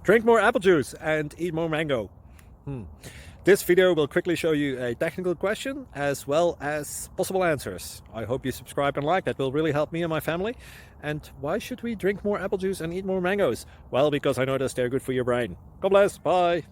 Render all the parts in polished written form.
Drink more apple juice and eat more mango. This video will quickly show you a technical question as well as possible answers. I hope you subscribe and like, that will really help me and my family. And why should we drink more apple juice and eat more mangoes? Well, because I noticed they're good for your brain. God bless, bye!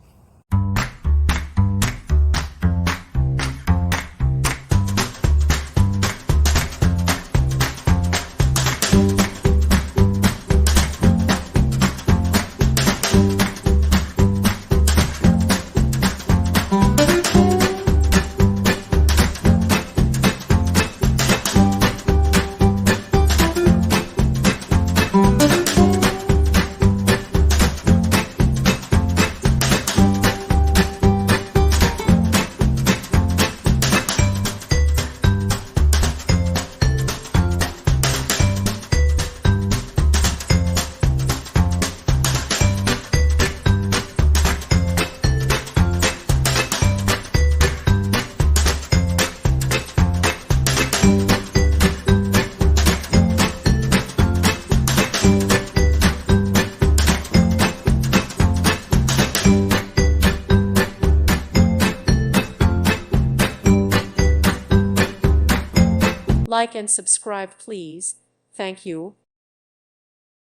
Like and subscribe, please. Thank you.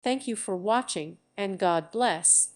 Thank you for watching, and God bless.